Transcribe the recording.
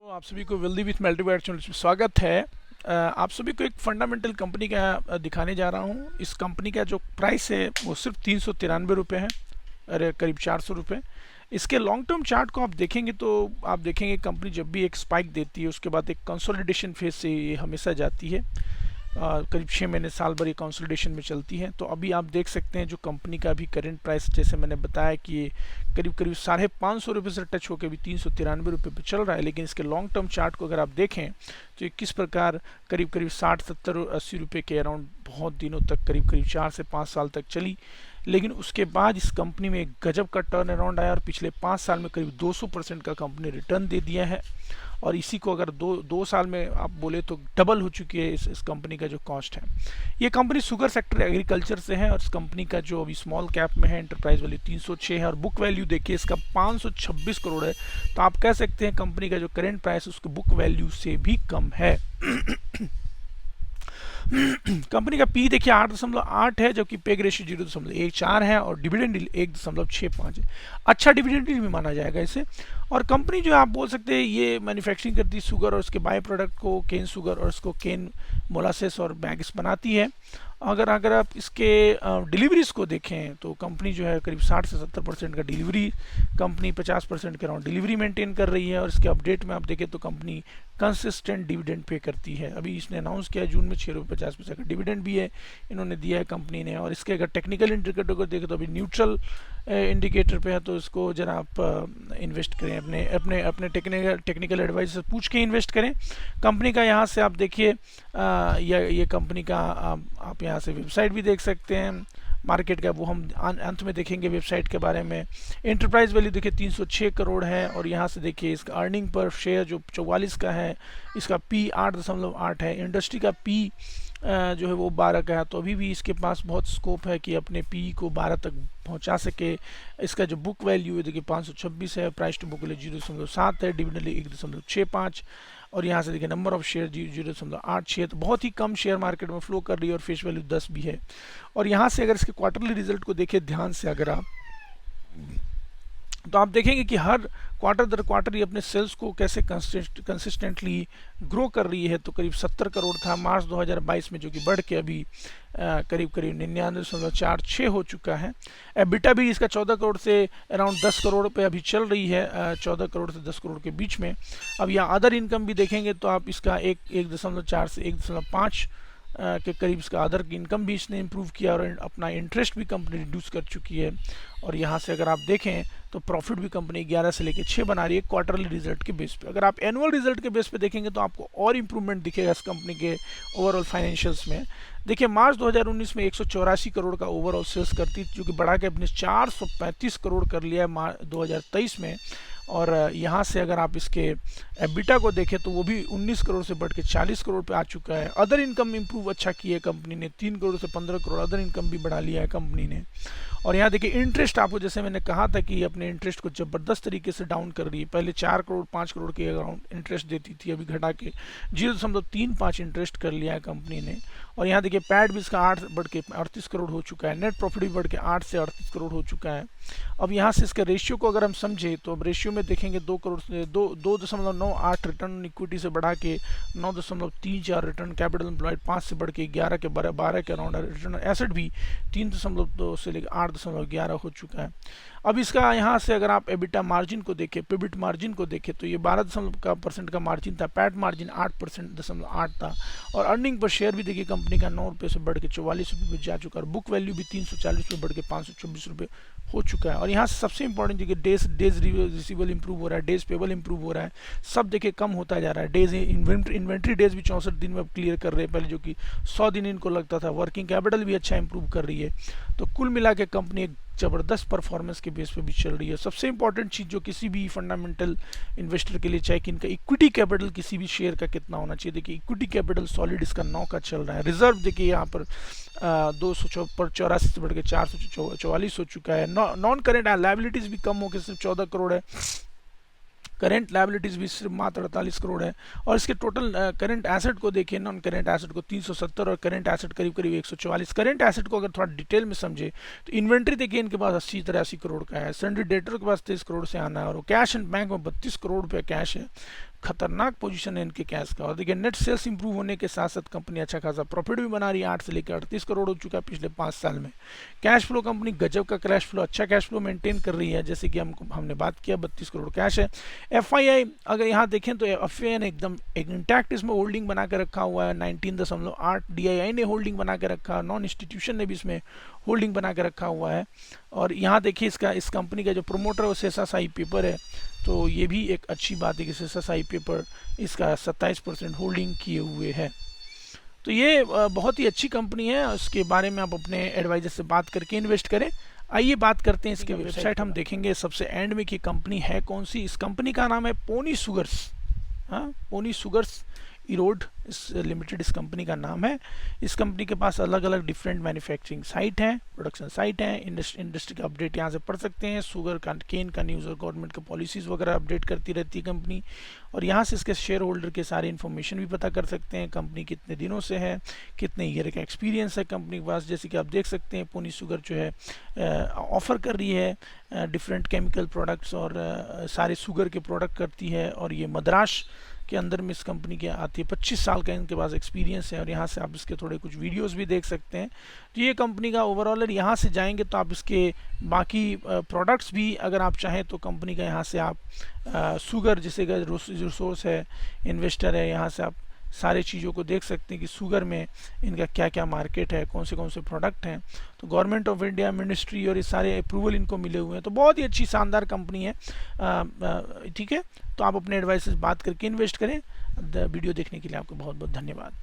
तो आप सभी को वेल्दी विथ मल्टीवर्ड चैनल में स्वागत है। आप सभी को एक फंडामेंटल कंपनी का दिखाने जा रहा हूँ। इस कंपनी का जो प्राइस है वो सिर्फ 393 रुपये है, अरे करीब 400 रुपये। इसके लॉन्ग टर्म चार्ट को आप देखेंगे तो आप देखेंगे कंपनी जब भी एक स्पाइक देती है उसके बाद एक कंसोलिडेशन फेज से ये हमेशा जाती है। करीब 6 महीने साल भर ये कंसोलिडेशन में चलती है। तो अभी आप देख सकते हैं जो कंपनी का अभी करंट प्राइस, जैसे मैंने बताया कि ये करीब करीब 550 से टच होकर भी 393 पे चल रहा है। लेकिन इसके लॉन्ग टर्म चार्ट को अगर आप देखें तो ये किस प्रकार करीब करीब 60 70 80 रुपये के अराउंड बहुत दिनों तक, करीब करीब 4 से 5 साल तक चली। लेकिन उसके बाद इस कंपनी में एक गजब का टर्न अराउंड आया और पिछले 5 साल में करीब 200% का कंपनी रिटर्न दे दिया है। और इसी को अगर दो साल में आप बोले तो डबल हो चुकी है इस कंपनी का जो कॉस्ट है। ये कंपनी शुगर सेक्टर एग्रीकल्चर से है और इस कंपनी का जो अभी स्मॉल कैप में है एंटरप्राइज वैल्यू 306 है और बुक वैल्यू देखिए इसका 526 करोड़ है। तो आप कह सकते हैं कंपनी का जो करेंट प्राइस उसके बुक वैल्यू से भी कम है। कंपनी का पी देखिए 8.8 है, जबकि पेग रेशियो 0.14 है और डिविडेंड 1.65 है। अच्छा डिविडेंड भी माना जाएगा इसे। और कंपनी जो आप बोल सकते हैं ये मैन्युफैक्चरिंग करती है शुगर और उसके बाय प्रोडक्ट को, केन शुगर और उसको केन मोलासेस और बैग्स बनाती है। अगर आप इसके डिलीवरीज को देखें तो कंपनी जो है करीब 60 से 70% का डिलीवरी, कंपनी 50% के अराउंड डिलीवरी मेंटेन कर रही है। और इसके अपडेट में आप देखें तो कंपनी कंसिस्टेंट डिविडेंड पे करती है। अभी इसने अनाउंस किया जून में 6.50 का डिविडेंड भी है इन्होंने दिया है कंपनी ने। और इसके अगर टेक्निकल इंडिकेटर को देखें तो अभी न्यूट्रल इंडिकेटर पे है। तो इसको जरा आप इन्वेस्ट करें, अपने अपने अपने टेक्निकल एडवाइस से पूछ के इन्वेस्ट करें। कंपनी का यहाँ से आप देखिए ये कंपनी का आप यहाँ से वेबसाइट भी देख सकते हैं मार्केट का, वो हम अंत में देखेंगे वेबसाइट के बारे में। एंटरप्राइज वैल्यू देखिए 306 करोड़ है और यहाँ से देखिए इसका अर्निंग पर शेयर जो 44 का है, इसका पी 8.8 है, इंडस्ट्री का पी जो है वो 12 का है। तो अभी भी इसके पास बहुत स्कोप है कि अपने पी को 12 तक पहुंचा सके। इसका जो बुक वैल्यू है देखिए 526 है, प्राइस टू बुक वैल्यू 0.7 है, डिविडेंड 1.65 और यहाँ से देखिए नंबर ऑफ शेयर 0.86। तो बहुत ही कम शेयर मार्केट में फ्लो कर रही है और फेस वैल्यू 10 भी है। और यहाँ से अगर इसके क्वार्टरली रिजल्ट को देखें ध्यान से अगर आप, तो आप देखेंगे कि हर क्वार्टर दर क्वार्टर ये अपने सेल्स को कैसे कंसिस्टेंटली ग्रो कर रही है। तो करीब 70 करोड़ था मार्च 2022 में, जो कि बढ़ के अभी करीब करीब 99.46 हो चुका है। एबिटा भी इसका 14 करोड़ से अराउंड 10 करोड़ पे अभी चल रही है, 14 करोड़ से 10 करोड़ के बीच में। अब यहाँ अदर इनकम भी देखेंगे तो आप इसका 1.4 से 1.5 के करीब इसका अदर इनकम भी इसने इम्प्रूव किया और अपना इंटरेस्ट भी कंपनी रिड्यूस कर चुकी है। और यहाँ से अगर आप देखें तो प्रॉफिट भी कंपनी 11 से लेकर 6 बना रही है क्वार्टरली रिजल्ट के बेस पे। अगर आप एनुअल रिजल्ट के बेस पे देखेंगे तो आपको और इम्प्रूवमेंट दिखेगा इस कंपनी के ओवरऑल फाइनेंशियल्स में। देखिए मार्च 2019 में 184 करोड़ का ओवरऑल सेल्स करती, जो कि बढ़ा के अपने 435 करोड़ कर लिया है 2023 में। और यहाँ से अगर आप इसके एबिटा को देखें तो वो भी 19 करोड़ से बढ़ के 40 करोड़ पे आ चुका है। अदर इनकम इंप्रूव अच्छा की है कंपनी ने, 3 करोड़ से 15 करोड़ अदर इनकम भी बढ़ा लिया है कंपनी ने। और यहाँ देखिए इंटरेस्ट, आपको जैसे मैंने कहा था कि अपने इंटरेस्ट को ज़बरदस्त तरीके से डाउन कर रही है। पहले 4 करोड़ 5 करोड़ के अराउंड इंटरेस्ट देती थी, अभी घटा के 0.35 इंटरेस्ट कर लिया है कंपनी ने। और यहाँ देखिए पैड भी इसका 8 बढ़ के 38 करोड़ हो चुका है, नेट प्रॉफिट भी बढ़ के 8 से 38 करोड़ हो चुका है। अब यहाँ से इसका रेशियो को अगर हम समझे तो अब रेशियो में देखेंगे 2 करोड़ से 2.98 रिटर्न इक्विटी से बढ़ा के 9.34 रिटर्न कैपिटल एम्प्लॉयड 5 से बढ़ के 11 के 12 के अराउंड, रिटर्न एसेट भी 3.2 से लेकर 8.11 हो चुका है। अब इसका यहाँ से अगर आप एबिटा मार्जिन को देखें, पिबिट मार्जिन को देखें तो ये 12% का मार्जिन था, पैट मार्जिन 8.8 था। और अर्निंग पर शेयर भी देखिए कंपनी का 9 रुपये से बढ़ के 44 रुपये पे जा चुका है और बुक वैल्यू भी 340 रुपये बढ़ के 524 रुपये हो चुका है। और यहाँ से सबसे इंपॉर्टेंट देखिए डेज रिसीवेबल इंप्रूव हो रहा है, डेज पेबल इंप्रूव हो रहा है, सब देखिए कम होता जा रहा है। डेज इन्वेंट्री डेज भी 64 दिन में क्लियर कर रहे हैं, पहले जो कि 100 दिन इनको लगता था। वर्किंग कैपिटल भी अच्छा इंप्रूव कर रही है। तो कुल मिला के कंपनी एक ज़बरदस्त परफॉर्मेंस के बेस पे भी चल रही है। सबसे इंपॉर्टेंट चीज़ जो किसी भी फंडामेंटल इन्वेस्टर के लिए चाहे कि इनका इक्विटी कैपिटल किसी भी शेयर का कितना होना चाहिए, देखिए इक्विटी कैपिटल सॉलिड इसका 9 का चल रहा है। रिजर्व देखिए यहाँ पर 284 से बढ़ के 444 हो चुका है। नॉन करेंट लायबिलिटीज़ भी कम होकर सिर्फ 14 करोड़ है। करेंट लायबिलिटीज़ भी सिर्फ मात्र 48 करोड़ है। और इसके टोटल करेंट एसेट को देखिए, नॉन करेंट एसेट को 370 और करेंट एसेट करीब करीब 144। करेंट एसेट को अगर थोड़ा डिटेल में समझे तो इन्वेंट्री देखिए इनके पास 80-83 करोड़ का है, सन्ड्री डेटर के पास 23 करोड़ से आना है और कैश एंड बैंक में 32 करोड़ रुपये कैश है। खतरनाक पोजीशन है इनके कैश का। और देखिए नेट सेल्स इंप्रूव होने के साथ साथ कंपनी अच्छा खासा प्रॉफिट भी बना रही है, 8 से लेकर 38 करोड़ हो चुका है पिछले 5 साल में। कैश फ्लो कंपनी गजब का कैश फ्लो, अच्छा कैश फ्लो मेंटेन कर रही है, जैसे कि हमने बात किया 32 करोड़ कैश है। FII अगर यहाँ देखें तो FII ने एकदम इंटैक्ट इसमें होल्डिंग बना के रखा हुआ है, 19.8 DII ने होल्डिंग बना के रखा, नॉन इंस्टीट्यूशन ने भी इसमें होल्डिंग बना के रखा हुआ है। और यहाँ देखिए इस कंपनी का जो प्रोमोटर है वो SSI पेपर है, तो ये भी एक अच्छी बात है कि SSI पेपर इसका 27% होल्डिंग किए हुए है। तो ये बहुत ही अच्छी कंपनी है, उसके बारे में आप अपने एडवाइजर से बात करके इन्वेस्ट करें। आइए बात करते हैं इसके वेबसाइट हम देखेंगे सबसे एंड में कि कंपनी है कौन सी। इस कंपनी का नाम है पोनी शुगर्स, हाँ पोनी शुगर्स इरोड इस लिमिटेड इस कंपनी का नाम है। इस कंपनी के पास अलग अलग डिफरेंट मैन्युफैक्चरिंग साइट हैं, प्रोडक्शन साइट हैं, इंडस्ट्री का अपडेट यहाँ से पढ़ सकते हैं, शुगर का केन का न्यूज़ और गवर्नमेंट का पॉलिसीज़ वगैरह अपडेट करती रहती है कंपनी। और यहाँ से इसके शेयर होल्डर के सारे इन्फॉर्मेशन भी पता कर सकते हैं, कंपनी कितने दिनों से है, कितने ईयर का एक्सपीरियंस है कंपनी के पास। जैसे कि आप देख सकते हैं पोनी शुगर जो है ऑफ़र कर रही है डिफरेंट केमिकल प्रोडक्ट्स और सारे शुगर के प्रोडक्ट करती है। और ये मद्रास के अंदर में इस कंपनी के आती है, 25 साल का इनके पास एक्सपीरियंस है। और यहाँ से आप इसके थोड़े कुछ वीडियोस भी देख सकते हैं। तो ये कंपनी का ओवरऑल है। यहाँ से जाएंगे तो आप इसके बाकी प्रोडक्ट्स भी अगर आप चाहें तो कंपनी का यहाँ से आप शुगर जैसे रिसोर्स है, इन्वेस्टर है, यहाँ से आप सारे चीज़ों को देख सकते हैं कि शुगर में इनका क्या क्या मार्केट है, कौन से प्रोडक्ट हैं। तो गवर्नमेंट ऑफ इंडिया, मिनिस्ट्री और ये सारे अप्रूवल इनको मिले हुए हैं। तो बहुत ही अच्छी शानदार कंपनी है, ठीक है। तो आप अपने एडवाइस से बात करके इन्वेस्ट करें। वीडियो देखने के लिए आपको बहुत बहुत धन्यवाद।